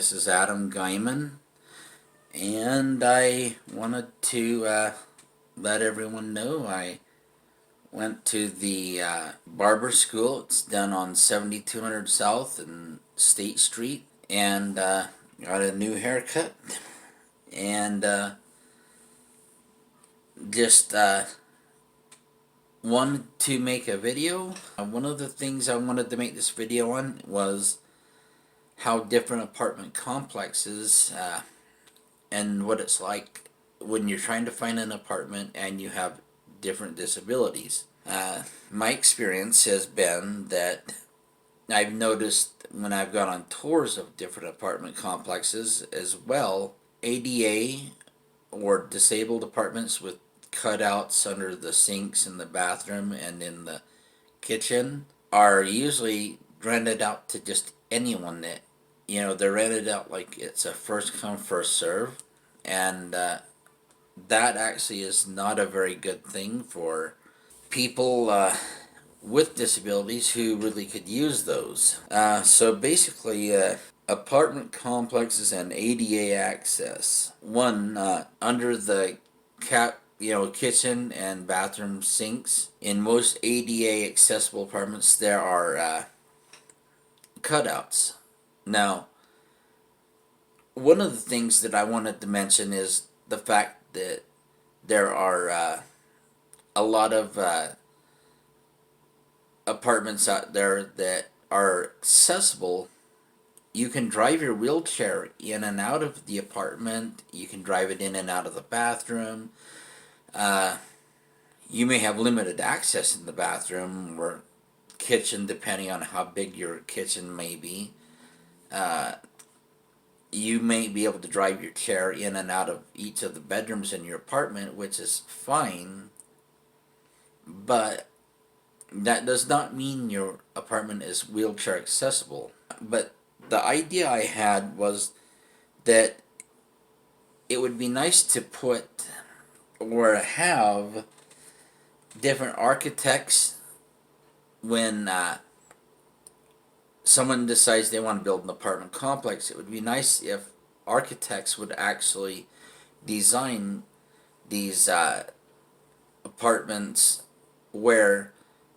This is Adam Guyman, and I wanted to let everyone know I went to the barber school. It's done on 7200 South and State Street, and got a new haircut, and just wanted to make a video. One of the things I wanted to make this video on was how different apartment complexes and what it's like when you're trying to find an apartment and you have different disabilities. My experience has been that I've noticed when I've gone on tours of different apartment complexes as well, ADA or disabled apartments with cutouts under the sinks in the bathroom and in the kitchen are usually rented out to just anyone that, they're rented out like it's a first come, first serve. And that actually is not a very good thing for people with disabilities who really could use those. So basically, apartment complexes and ADA access. One, under the kitchen and bathroom sinks. In most ADA accessible apartments, there are cutouts. Now, one of the things that I wanted to mention is the fact that there are a lot of apartments out there that are accessible. You can drive your wheelchair in and out of the apartment. You can drive it in and out of the bathroom. You may have limited access in the bathroom or kitchen, depending on how big your kitchen may be. You may be able to drive your chair in and out of each of the bedrooms in your apartment, which is fine, but that does not mean your apartment is wheelchair accessible. But the idea I had was that it would be nice to put or have different architects when someone decides they want to build an apartment complex. It would be nice if architects would actually design these apartments where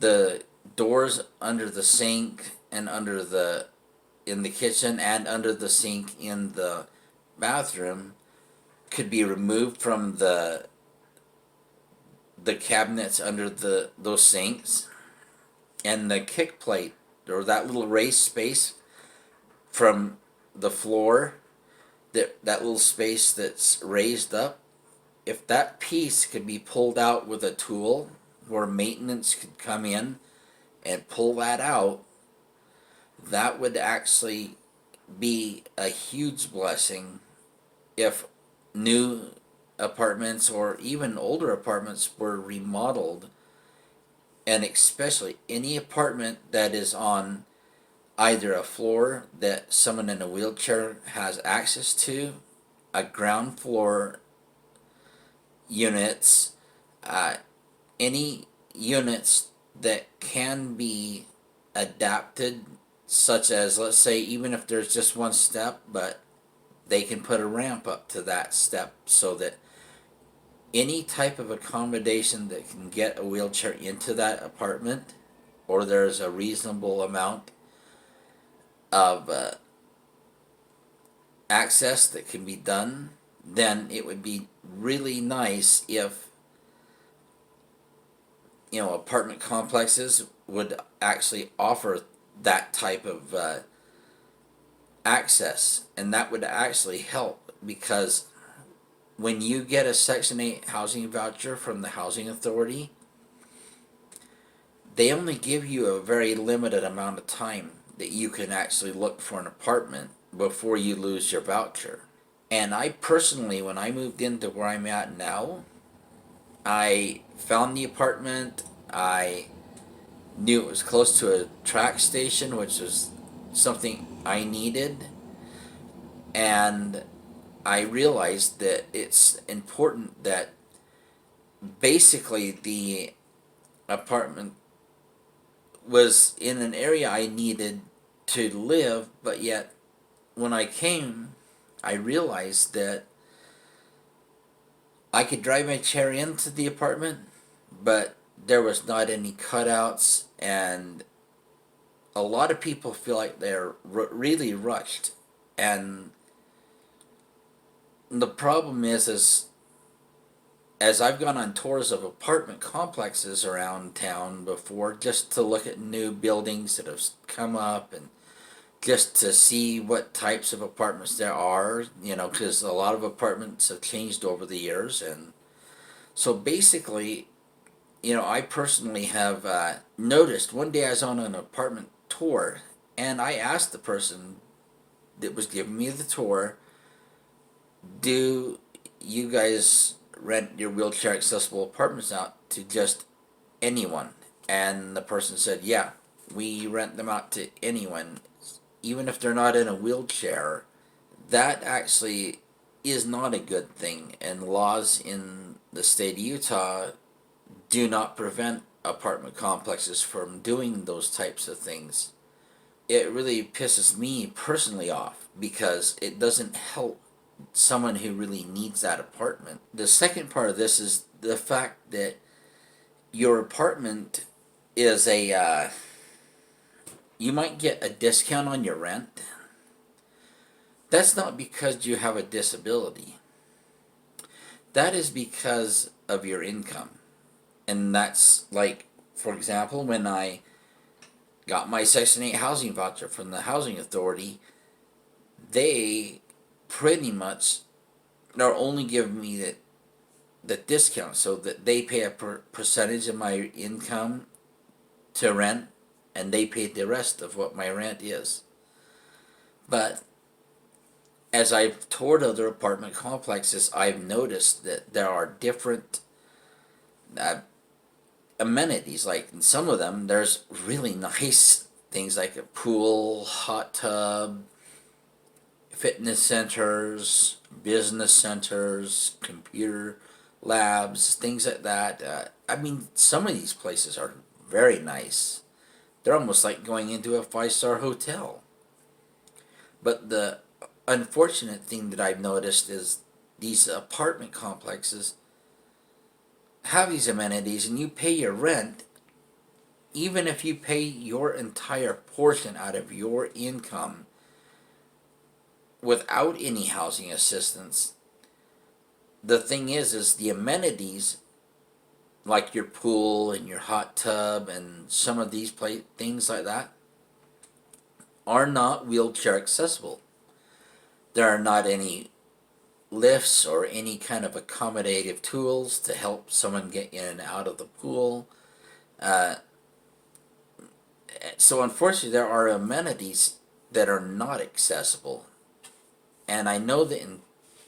the doors under the sink and in the kitchen and under the sink in the bathroom could be removed from the cabinets under those sinks, and the kick plate or that little raised space from the floor, that little space that's raised up, if that piece could be pulled out with a tool where maintenance could come in and pull that out, that would actually be a huge blessing if new apartments or even older apartments were remodeled, and especially any apartment that is on either a floor that someone in a wheelchair has access to, a ground floor units, any units that can be adapted, such as, let's say, even if there's just one step, but they can put a ramp up to that step so that any type of accommodation that can get a wheelchair into that apartment, or there's a reasonable amount of access that can be done, then it would be really nice if apartment complexes would actually offer that type of access, and that would actually help, because when you get a Section 8 housing voucher from the Housing Authority, they only give you a very limited amount of time that you can actually look for an apartment before you lose your voucher. And I personally, when I moved into where I'm at now, I found the apartment. I knew it was close to a track station, which was something I needed. And I realized that it's important that basically the apartment was in an area I needed to live, but yet when I came, I realized that I could drive my chair into the apartment, but there was not any cutouts, and a lot of people feel like they're really rushed. And the problem is as I've gone on tours of apartment complexes around town before, just to look at new buildings that have come up and just to see what types of apartments there are, because a lot of apartments have changed over the years. And so basically, I personally have noticed one day I was on an apartment tour, and I asked the person that was giving me the tour, do you guys rent your wheelchair accessible apartments out to just anyone? And the person said, yeah, we rent them out to anyone, even if they're not in a wheelchair. That actually is not a good thing, and laws in the state of Utah do not prevent apartment complexes from doing those types of things. It really pisses me personally off because it doesn't help someone who really needs that apartment. The second part of this is the fact that your apartment is you might get a discount on your rent. That's not because you have a disability. That is because of your income. And that's like, for example, when I got my Section 8 housing voucher from the Housing Authority, they pretty much are only giving me the discount so that they pay a percentage of my income to rent, and they pay the rest of what my rent is. But as I've toured other apartment complexes, I've noticed that there are different amenities. Like in some of them, there's really nice things like a pool, hot tub, fitness centers, business centers, computer labs, things like that. I mean, some of these places are very nice. They're almost like going into a 5-star hotel. But the unfortunate thing that I've noticed is these apartment complexes have these amenities, and you pay your rent. Even if you pay your entire portion out of your income without any housing assistance, the thing is the amenities like your pool and your hot tub and some of these things like that are not wheelchair accessible. There are not any lifts or any kind of accommodative tools to help someone get in and out of the pool. So unfortunately, there are amenities that are not accessible. And I know that in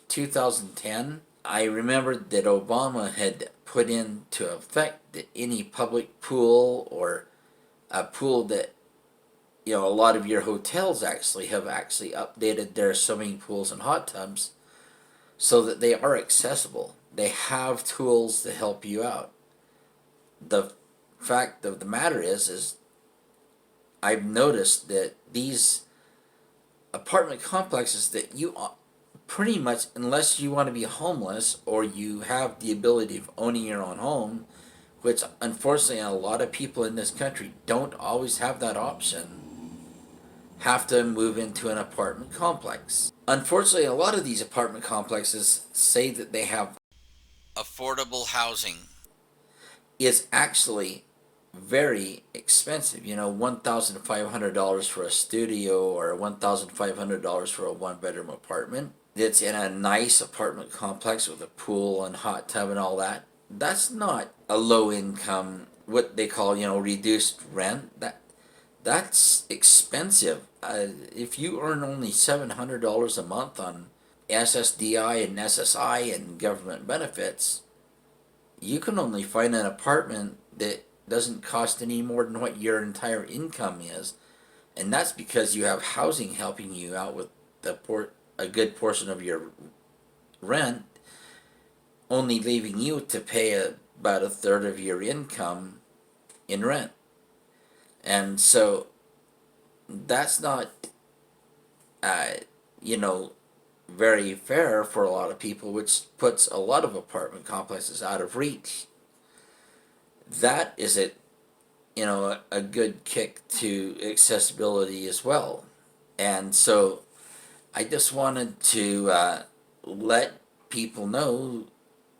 2010, I remembered that Obama had put into effect that any public pool or a pool that, a lot of your hotels actually have updated their swimming pools and hot tubs so that they are accessible. They have tools to help you out. The fact of the matter is I've noticed that these apartment complexes that you pretty much, unless you want to be homeless or you have the ability of owning your own home, which unfortunately a lot of people in this country don't always have that option, have to move into an apartment complex. Unfortunately, a lot of these apartment complexes say that they have affordable housing. Is actually very expensive. $1,500 for a studio or $1,500 for a one-bedroom apartment that's in a nice apartment complex with a pool and hot tub and all that. That's not a low income, what they call, reduced rent. That's expensive. If you earn only $700 a month on SSDI and SSI and government benefits, you can only find an apartment that doesn't cost any more than what your entire income is. And that's because you have housing helping you out with a good portion of your rent, only leaving you to pay about a third of your income in rent. And so that's not you know, very fair for a lot of people, which puts a lot of apartment complexes out of reach. That is a good kick to accessibility as well. And so I just wanted to let people know,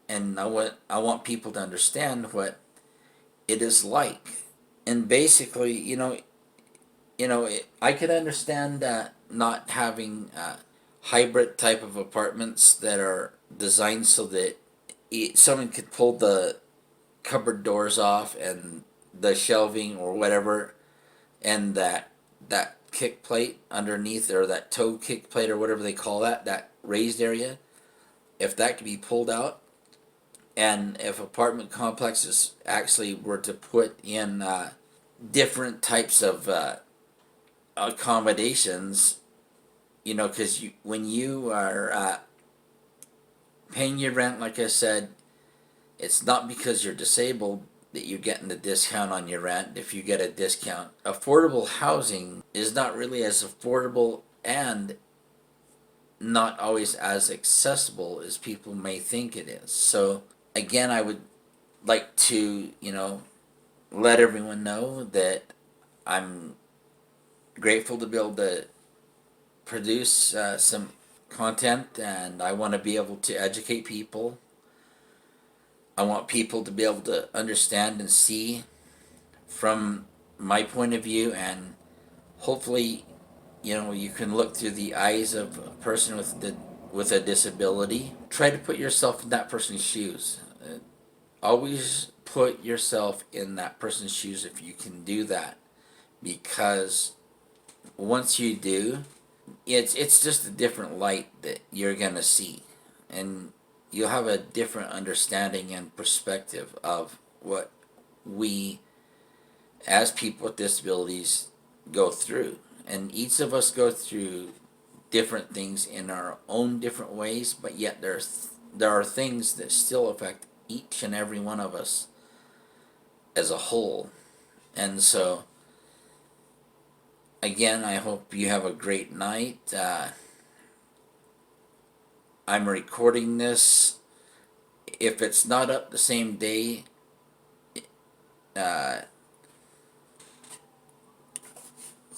and I want people to understand what it is like. And basically, I could understand not having hybrid type of apartments that are designed so that someone could pull the cupboard doors off and the shelving or whatever, and that kick plate underneath, or that toe kick plate or whatever they call that raised area, if that could be pulled out, and if apartment complexes actually were to put in different types of accommodations, because when you are paying your rent, like I said, it's not because you're disabled that you're getting the discount on your rent. If you get a discount, affordable housing is not really as affordable and not always as accessible as people may think it is. So again, I would like to, let everyone know that I'm grateful to be able to produce some content, and I want to be able to educate people. I want people to be able to understand and see from my point of view, and hopefully, you can look through the eyes of a person with a disability. Try to put yourself in that person's shoes. Always put yourself in that person's shoes if you can do that, because once you do, it's just a different light that you're gonna see, and you'll have a different understanding and perspective of what we as people with disabilities go through. And each of us go through different things in our own different ways, but yet there are things that still affect each and every one of us as a whole. And so again, I hope you have a great night. I'm recording this. If it's not up the same day, uh,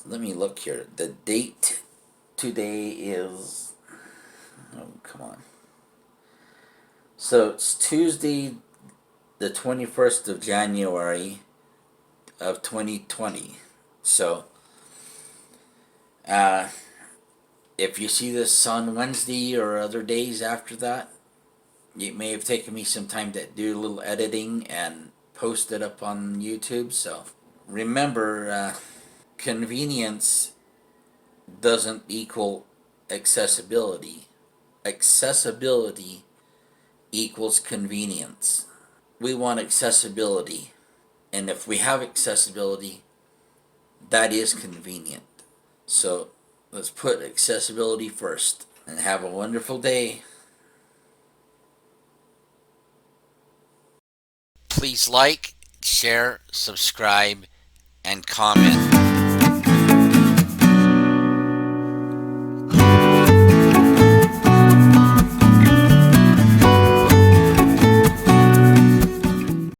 let me look here. The date today is, oh, come on. So it's Tuesday, the 21st of January of 2020. So, uh, if you see this on Wednesday or other days after that, it may have taken me some time to do a little editing and post it up on YouTube. So remember, convenience doesn't equal accessibility. Accessibility equals convenience. We want accessibility, and if we have accessibility, that is convenient. So let's put accessibility first, and have a wonderful day. Please like, share, subscribe, and comment.